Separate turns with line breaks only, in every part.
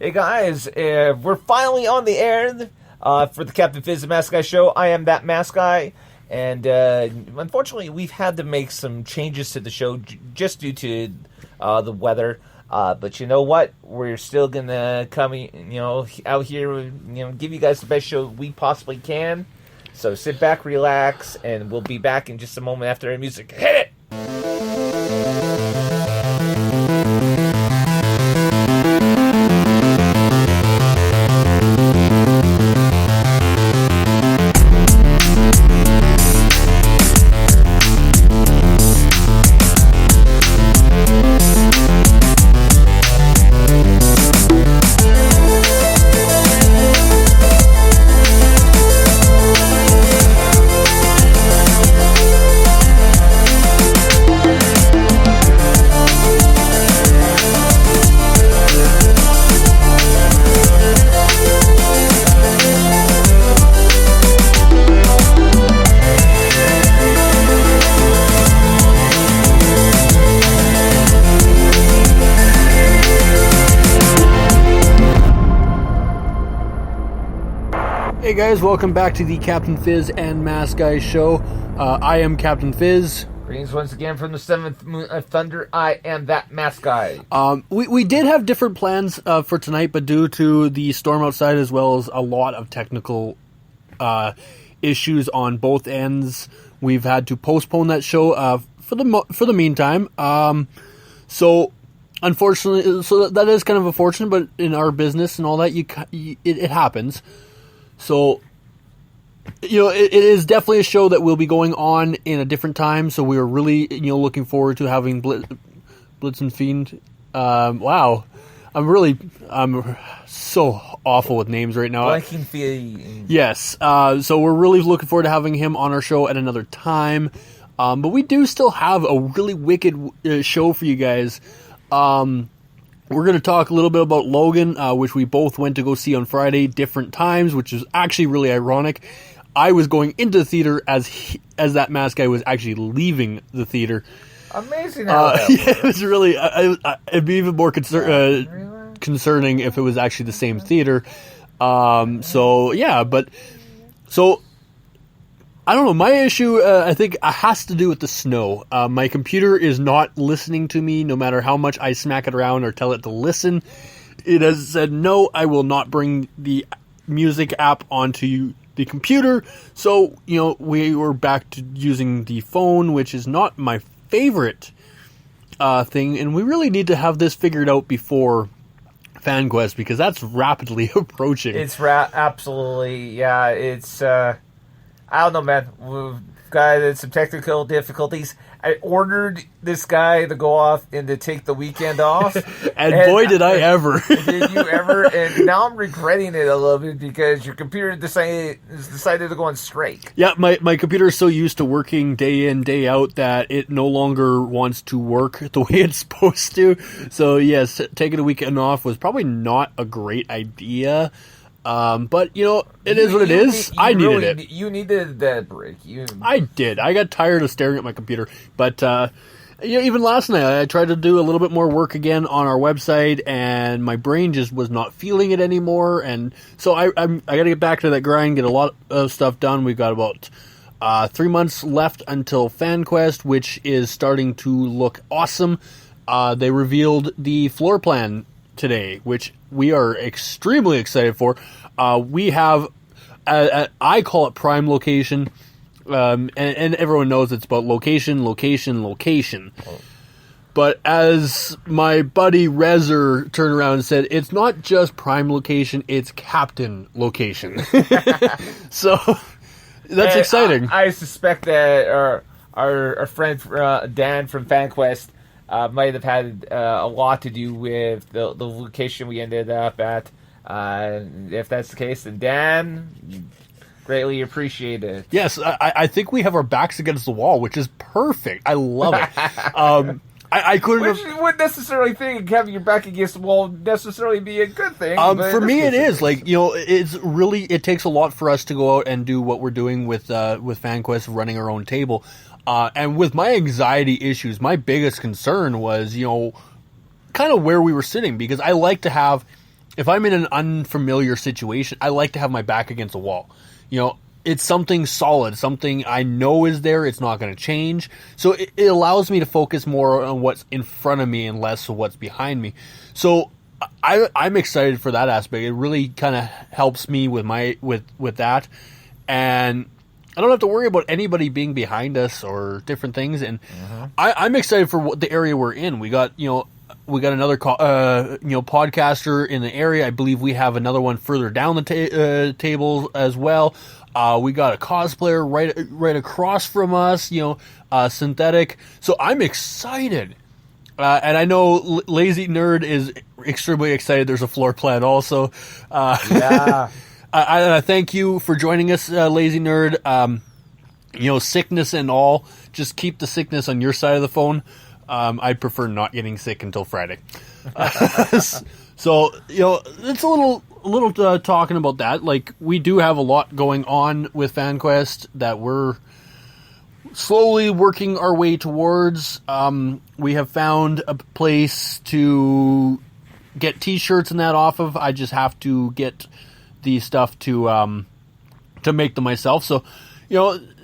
Hey guys, we're finally on the air for the Captain Fizz and Mask Guy show. I am that Mask Guy, and unfortunately we've had to make some changes to the show just due to the weather. But you know what? We're still gonna come, out here, give you guys the best show we possibly can. So sit back, relax, and we'll be back in just a moment after our music. Hit it!
Hey guys, welcome back to the Captain Fizz and Mask Guy show. I am Captain Fizz.
Greetings once again from the 7th Moon of Thunder. I am that Mask Guy.
We did have different plans for tonight, but due to the storm outside as well as a lot of technical issues on both ends, we've had to postpone that show for the meantime. So unfortunately, that is kind of unfortunate, but in our business and all that, it happens. So, it is definitely a show that will be going on in a different time. So we are really, looking forward to having Blitz and Fiend. Wow, I'm so awful with names right now.
Blanking Fiend.
Yes. So we're really looking forward to having him on our show at another time. But we do still have a really wicked show for you guys. We're going to talk a little bit about Logan, which we both went to go see on Friday, different times, which is actually really ironic. I was going into the theater as that Mask Guy was actually leaving the theater.
Amazing how that
yeah, it was really... it'd be even more concerning if it was actually the same theater. So, I don't know. My issue, I think, has to do with the snow. My computer is not listening to me, no matter how much I smack it around or tell it to listen. It has said, no, I will not bring the music app onto the computer. So, we were back to using the phone, which is not my favorite thing. And we really need to have this figured out before FanQuest, because that's rapidly approaching.
It's absolutely, yeah, it's... I don't know, man. We've got some technical difficulties. I ordered this guy to go off and to take the weekend off.
and boy, did I ever.
Did you ever? And now I'm regretting it a little bit because your computer decided to go on strike.
Yeah, my computer is so used to working day in, day out that it no longer wants to work the way it's supposed to. So, yes, taking a weekend off was probably not a great idea. But, it is what it is. I needed it.
You needed that break.
I did. I got tired of staring at my computer. But, even last night, I tried to do a little bit more work again on our website, and my brain just was not feeling it anymore. And so I got to get back to that grind, get a lot of stuff done. We've got about 3 months left until FanQuest, which is starting to look awesome. They revealed the floor plan today, which we are extremely excited for. We have, I call it prime location, and everyone knows it's about location. Oh. But as my buddy Rezer turned around and said, it's not just prime location, it's captain location. So that's exciting.
I suspect that our friend Dan from FanQuest might have had a lot to do with the location we ended up at. If that's the case, then Dan, greatly appreciate it.
Yes, I think we have our backs against the wall, which is perfect. I love it. I couldn't
Which you wouldn't necessarily think having your back against the wall necessarily be a good thing.
For me, it is. It's really, it takes a lot for us to go out and do what we're doing with FanQuest, running our own table. And with my anxiety issues, my biggest concern was, kind of where we were sitting, because I like to have if I'm in an unfamiliar situation, I like to have my back against a wall. You know, it's something solid, something I know is there. It's not going to change. So it allows me to focus more on what's in front of me and less on what's behind me. So I'm excited for that aspect. It really kind of helps me with with that. And I don't have to worry about anybody being behind us or different things. And I'm excited for what the area we're in. We got another podcaster in the area. I believe we have another one further down the table as well. We got a cosplayer right across from us, synthetic. So I'm excited. And I know Lazy Nerd is extremely excited. There's a floor plan also.
Yeah.
I thank you for joining us, Lazy Nerd. Sickness and all, just keep the sickness on your side of the phone. I'd prefer not getting sick until Friday. So, it's a little talking about that. Like, we do have a lot going on with FanQuest that we're slowly working our way towards. We have found a place to get t-shirts and that off of. I just have to get the stuff to make them myself. So,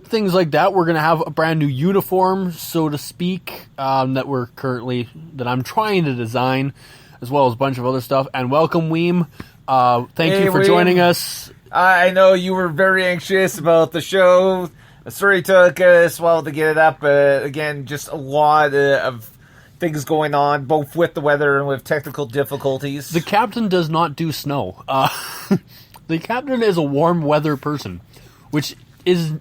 things like that. We're going to have a brand new uniform, so to speak, that I'm trying to design, as well as a bunch of other stuff. And welcome, Weem. Thank you for joining us.
I know you were very anxious about the show. Sorry it took us a while to get it up. Again, just a lot of things going on, both with the weather and with technical difficulties.
The captain does not do snow. The captain is a warm weather person, which is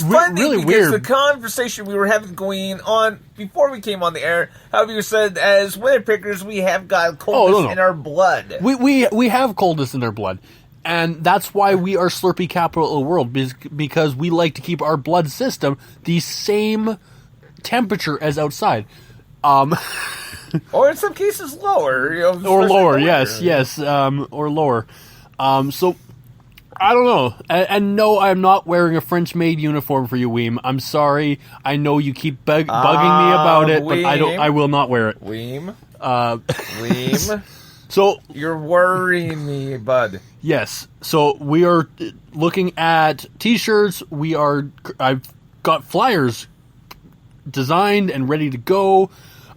funny
really
because
weird.
The conversation we were having going on before we came on the air, how you said, as winter pickers, we have got coldness in our blood.
We have coldness in our blood. And that's why we are Slurpee capital of the world, because we like to keep our blood system the same temperature as outside.
Or in some cases lower.
Or lower, yes, or lower. So, I don't know. And no, I'm not wearing a French-made uniform for you, Weem. I'm sorry. I know you keep bugging me about it,
Weem.
but I will not wear it.
Weem. Weem.
So
you're worrying me, bud.
Yes. So we are looking at t-shirts. I've got flyers designed and ready to go.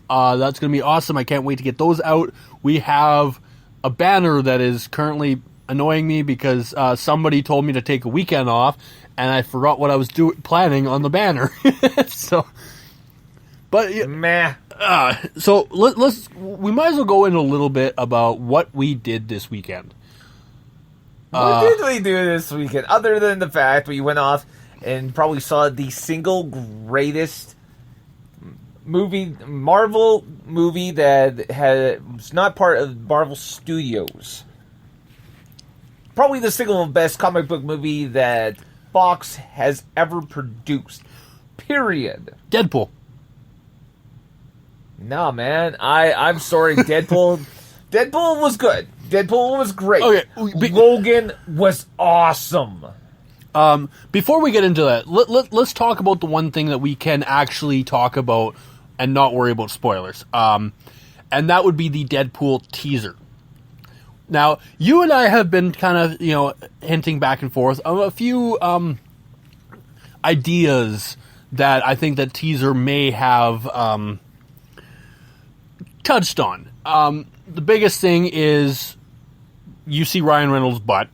That's going to be awesome. I can't wait to get those out. We have a banner that is currently annoying me because somebody told me to take a weekend off, and I forgot what I was planning on the banner.
Meh.
So we might as well go in a little bit about what we did this weekend.
What did we do this weekend, other than the fact we went off and probably saw the single greatest Marvel movie that was not part of Marvel Studios? Probably the single best comic book movie that Fox has ever produced. Period.
Deadpool.
No, man. I'm sorry. Deadpool was good. Deadpool was great.
Okay.
Logan was awesome.
Before we get into that, let's talk about the one thing that we can actually talk about and not worry about spoilers. And that would be the Deadpool teaser. Now, you and I have been kind of, hinting back and forth on a few ideas that I think that teaser may have touched on. The biggest thing is you see Ryan Reynolds' butt,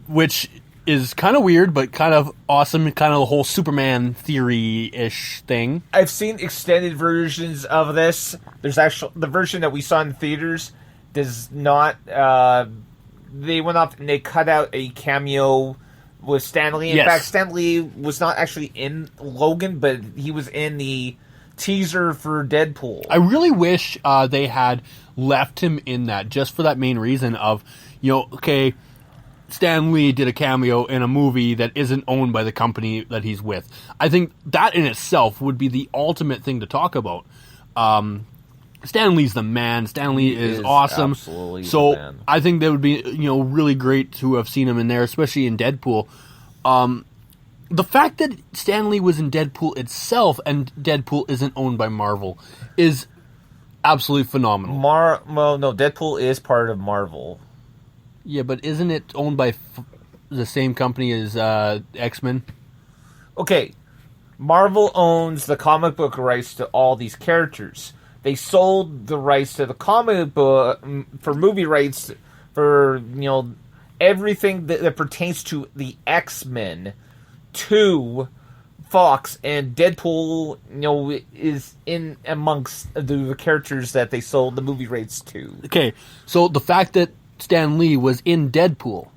which is kind of weird, but kind of awesome, kind of the whole Superman theory-ish thing.
I've seen extended versions of this. There's actually the version that we saw in theaters does not. They went off and they cut out a cameo with Stan Lee. In fact, Stan Lee was not actually in Logan, but he was in the teaser for Deadpool.
I really wish they had left him in that, just for that main reason of, okay, Stan Lee did a cameo in a movie that isn't owned by the company that he's with. I think that in itself would be the ultimate thing to talk about. Stan Lee's the man. Stan Lee is awesome.
Absolutely
so
the man.
I think that would be really great to have seen him in there, especially in Deadpool. The fact that Stan Lee was in Deadpool itself and Deadpool isn't owned by Marvel is absolutely phenomenal.
Well, no, Deadpool is part of Marvel.
Yeah, but isn't it owned by the same company as X-Men?
Okay, Marvel owns the comic book rights to all these characters. They sold the rights to the comic book for movie rights for everything that pertains to the X-Men to Fox, and Deadpool is in amongst the characters that they sold the movie rights to.
Okay, so the fact that Stan Lee was in Deadpool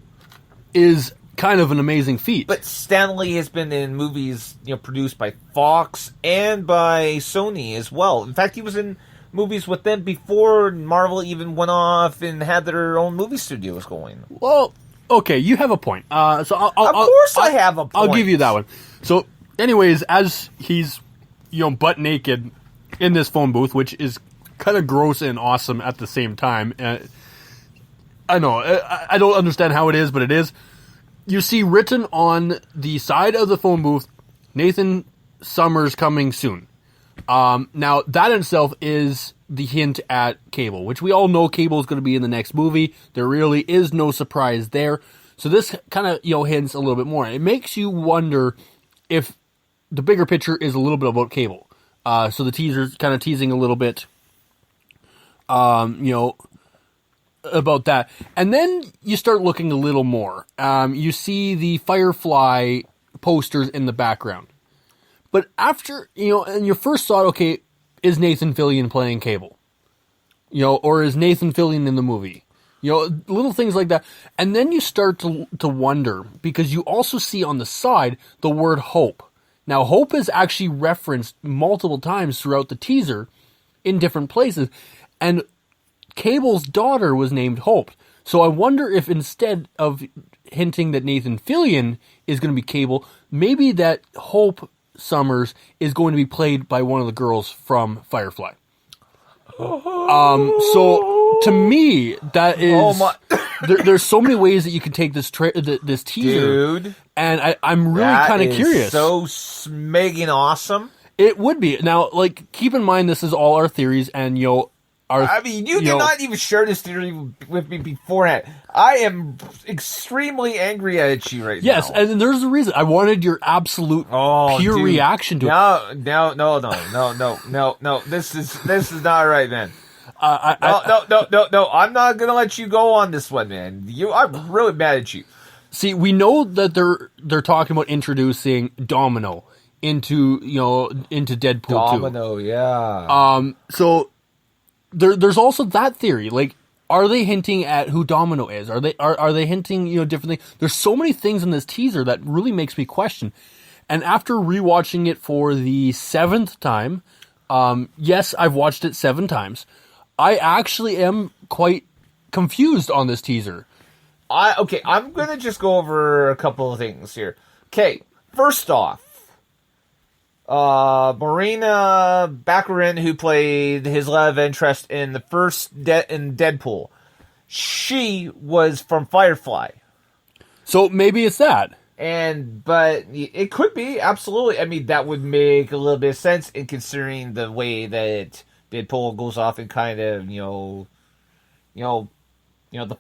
is kind of an amazing feat.
But Stan Lee has been in movies produced by Fox and by Sony as well. In fact, he was in movies with them before Marvel even went off and had their own movie studios going.
Well, okay, you have a point. Of
course I have a point.
I'll give you that one. So, anyways, as he's butt naked in this phone booth, which is kind of gross and awesome at the same time. I know, I don't understand how it is, but it is. You see written on the side of the phone booth, Nathan Summers coming soon. Now, that in itself is the hint at Cable, which we all know Cable is going to be in the next movie. There really is no surprise there. So this kind of, hints a little bit more. It makes you wonder if the bigger picture is a little bit about Cable. So the teaser's kind of teasing a little bit, about that. And then you start looking a little more. You see the Firefly posters in the background. But after, and your first thought, okay, is Nathan Fillion playing Cable? Or is Nathan Fillion in the movie? Little things like that. And then you start to wonder, because you also see on the side the word hope. Now, hope is actually referenced multiple times throughout the teaser in different places. And Cable's daughter was named Hope. So I wonder if instead of hinting that Nathan Fillion is going to be Cable, maybe that Hope Summers is going to be played by one of the girls from Firefly. So to me, that is there's so many ways that you can take this this teaser,
dude,
and I'm really kind of curious.
So smegging awesome.
It would be. Now, keep in mind this is all our theories, and you
did not even share this theory with me beforehand. I am extremely angry at you right now.
Yes, and there's a reason. I wanted your absolute pure reaction to it.
No. This is not right, man. No. I'm not gonna let you go on this one, man. I'm really mad at you.
See, we know that they're talking about introducing Domino into Deadpool 2.
Domino, yeah.
So there's also that theory. Are they hinting at who Domino is? Are they hinting, different things? There's so many things in this teaser that really makes me question. And after rewatching it for the 7th time, yes, I've watched it 7 times. I actually am quite confused on this teaser.
I'm gonna just go over a couple of things here. Okay, first off, Marina Baccarin, who played his love interest in the first in Deadpool, she was from Firefly.
So maybe it's that.
But it could be, absolutely. I mean, that would make a little bit of sense in considering the way that Deadpool goes off and kind of, the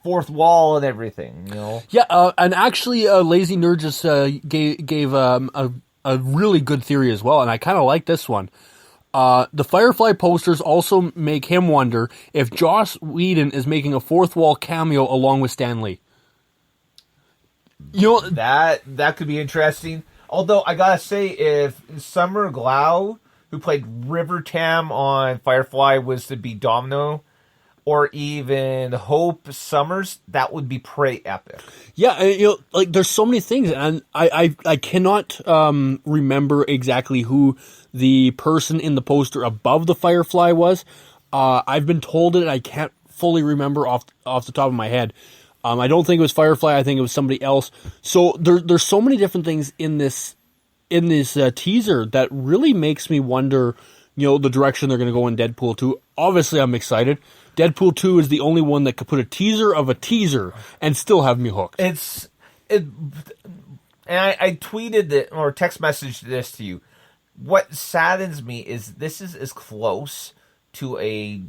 fourth wall and everything,
Yeah, and actually, Lazy Nerd just gave a really good theory as well, and I kind of like this one. The Firefly posters also make him wonder if Joss Whedon is making a fourth wall cameo along with Stan Lee.
That could be interesting. Although I gotta say, if Summer Glau, who played River Tam on Firefly, was to be Domino, or even Hope Summers, that would be pretty epic.
Yeah, there's so many things, and I cannot remember exactly who the person in the poster above the Firefly was. I've been told it, I can't fully remember off the top of my head. I don't think it was Firefly. I think it was somebody else. So there's so many different things in this teaser that really makes me wonder, the direction they're going to go in Deadpool 2. Obviously, I'm excited. Deadpool 2 is the only one that could put a teaser of a teaser and still have me hooked.
And I tweeted it or text messaged this to you. What saddens me is this is as close to a